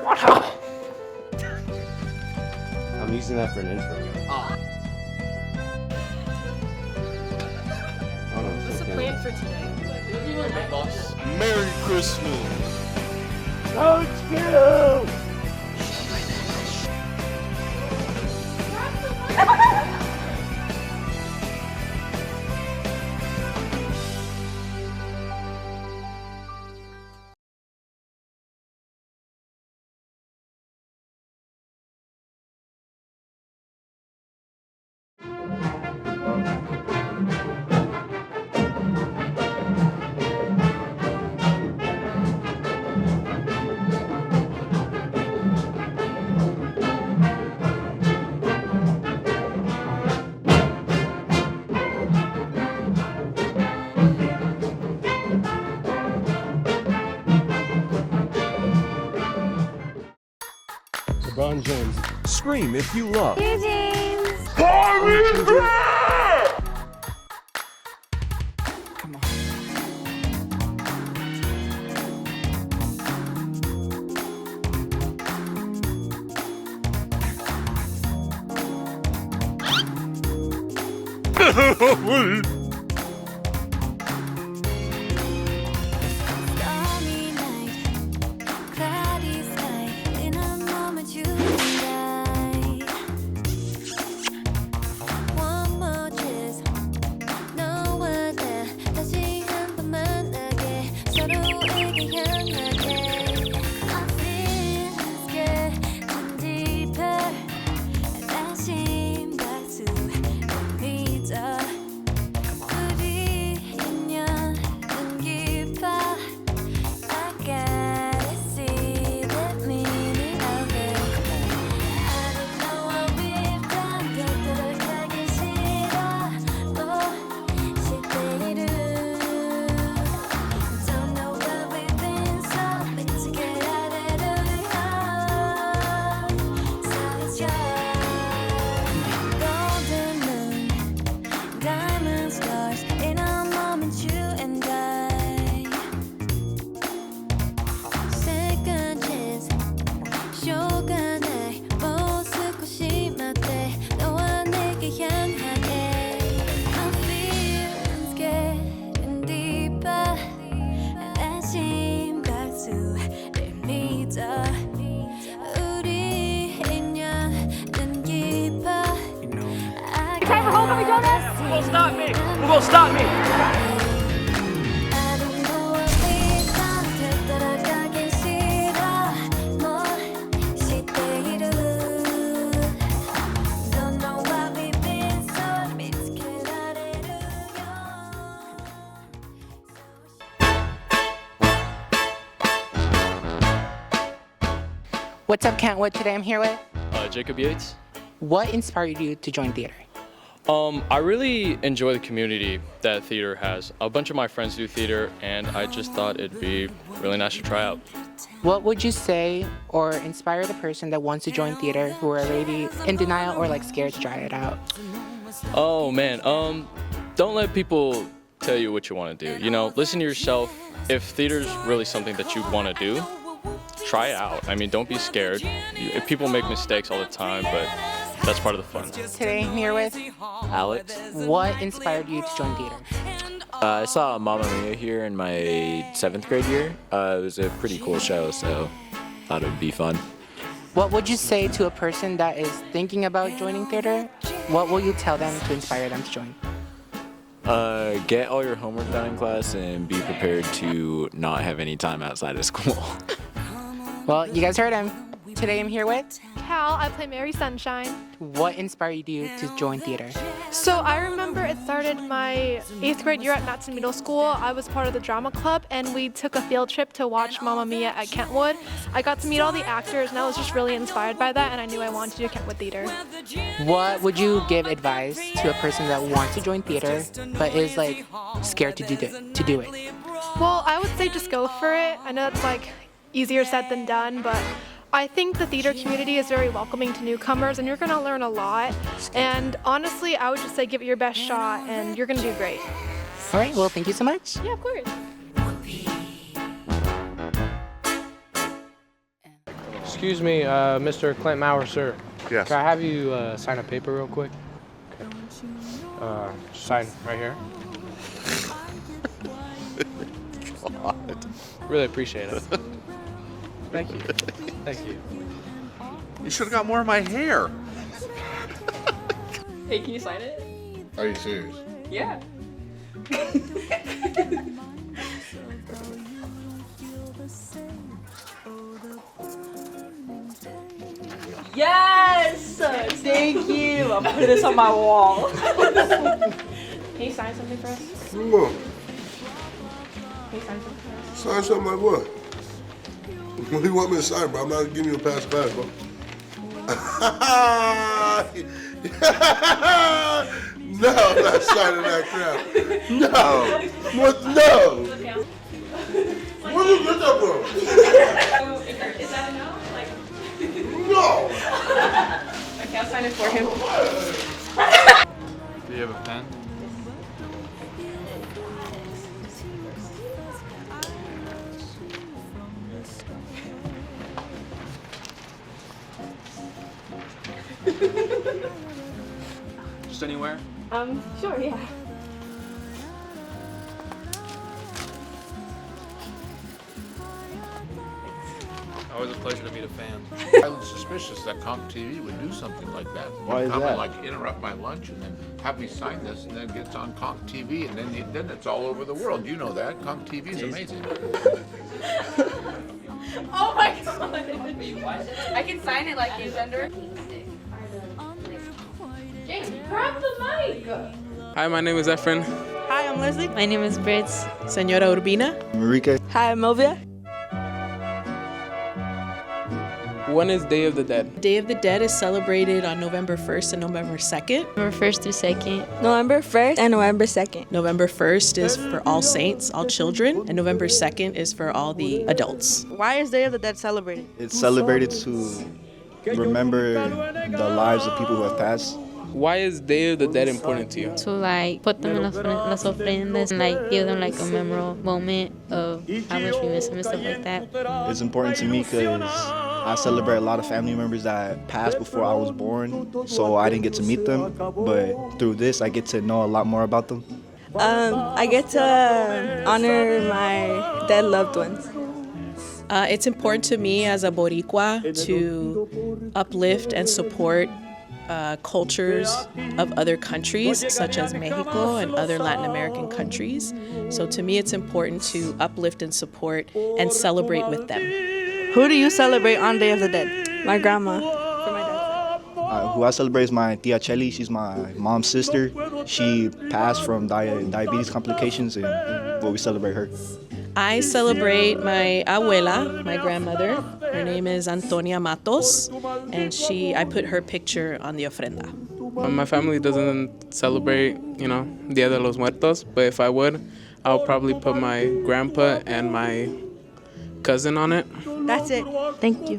I'm using that for an intro. Oh no, What's the plan for today? Merry Christmas. Coach Q! LeBron James. Scream if you love. Here, James. Stormy night, cloudy sky. In a moment, you and I. One more kiss, no one there. 다시 한 번 만나게 서로에게 향하게. I feel it's getting deeper. 다시 박수 믿어. 우리 인연은 깊어. I gotta see the meaning of it. I don't know what we've done. 곁들을 가기 싫어. 실패를. Don't know what we've been so. Let's get out of the so it's yours. Golden moon, diamond stars. In a moment, you and I. Second chance, 쇼간에 모습고시 맞대. 너와 내게 향하게. My feelings getting deeper. 안심 박수를 믿어. 우리 인연은 깊어. I gotta Who gonna stop me? Who gonna stop me? I don't know what we've done. 되돌아가긴 싫어. 시대이루. Don't know what we've been so. 미치게 아래루요. What's up, Kentwood? Today I'm here with. Jacob Yates. What inspired you to join theater? I really enjoy the community that theater has. A bunch of my friends do theater, and I just thought it'd be really nice to try out. What would you say or inspire the person that wants to join theater who are already in denial or like scared to try it out? Oh man, don't let people tell you what you want to do. You know, listen to yourself. If theater's really something that you want to do, try it out. I mean, don't be scared. People make mistakes all the time, but that's part of the fun. Today I'm here with. Alex. What inspired you to join theater? I saw Mamma Mia here in my 7th grade year. It was a pretty cool show, so thought it would be fun. What would you say to a person that is thinking about joining theater? What will you tell them to inspire them to join? Get all your homework done in class and be prepared to not have any time outside of school. Well, you guys heard him. Today I'm here with. Cal, I play Mary Sunshine. What inspired you to join theater? So I remember it started my 8th grade year at Matson Middle School. I was part of the drama club and we took a field trip to watch Mamma Mia at Kentwood. I got to meet all the actors and I was just really inspired by that and I knew I wanted to do Kentwood Theater. What would you give advice to a person that wants to join theater but is like scared to do it? Well, I would say just go for it. I know it's like easier said than done, but I think the theater community is very welcoming to newcomers and you're going to learn a lot. And honestly, I would just say give it your best shot and you're going to do great. All right, well, thank you so much. Yeah, of course. Excuse me, Mr. Clint Maurer, sir. Yes. Can I have you sign a paper real quick? Okay. Sign right here. God. Really appreciate it. Thank you. Thank you. You should have got more of my hair. Hey, can you sign it? Are you serious? Yeah. Yes! Thank you. I'll put this on my wall. Can you sign something for us? Come on. Can you sign something for us? Sign something like what? What do you want me to sign, bro? I'm not giving you a pass, bro. No, I'm not signing that crap. No. What? No. Where did you get that from? Is that a no? Like, No. okay, I'll sign it for him. Do you have a pen? Just anywhere? Sure, yeah. Always a pleasure to meet a fan. I was suspicious that Conk TV would do something like that. Why is Come that? and like interrupt my lunch and then have me sign this, and then it gets on Conk TV, and then it's all over the world. You know that Conk TV is amazing. Oh my god. I can sign it like you, Gender. James, grab the mic. Hi, my name is Efren. Hi, I'm Leslie. My name is Brits. Senora Urbina. Marike. Hi, I'm Melvia. When is Day of the Dead? Day of the Dead is celebrated on November 1st and November 2nd. November 1st through 2nd. November 1st and November 2nd. November 1st is for all saints, all children, and November 2nd is for all the adults. Why is Day of the Dead celebrated? It's celebrated to remember the lives of people who have passed. Why is Day of the Dead important to you? To like put them in las ofrendas and like give them like a memorable moment of how much we miss them and stuff like that. It's important to me because I celebrate a lot of family members that passed before I was born, so I didn't get to meet them. But through this, I get to know a lot more about them. I get to honor my dead loved ones. It's important to me as a Boricua to uplift and support cultures of other countries, such as Mexico and other Latin American countries. So to me, it's important to uplift and support and celebrate with them. Who do you celebrate on Day of the Dead? My grandma. For my dad's side. Who I celebrate is my tia Chelly. She's my mom's sister. She passed from diabetes complications, and we celebrate her. I celebrate my abuela, my grandmother. Her name is Antonia Matos, and I put her picture on the ofrenda. My family doesn't celebrate, Dia de los Muertos, but if I would, I'll probably put my grandpa and my cousin on it. That's it. Thank you.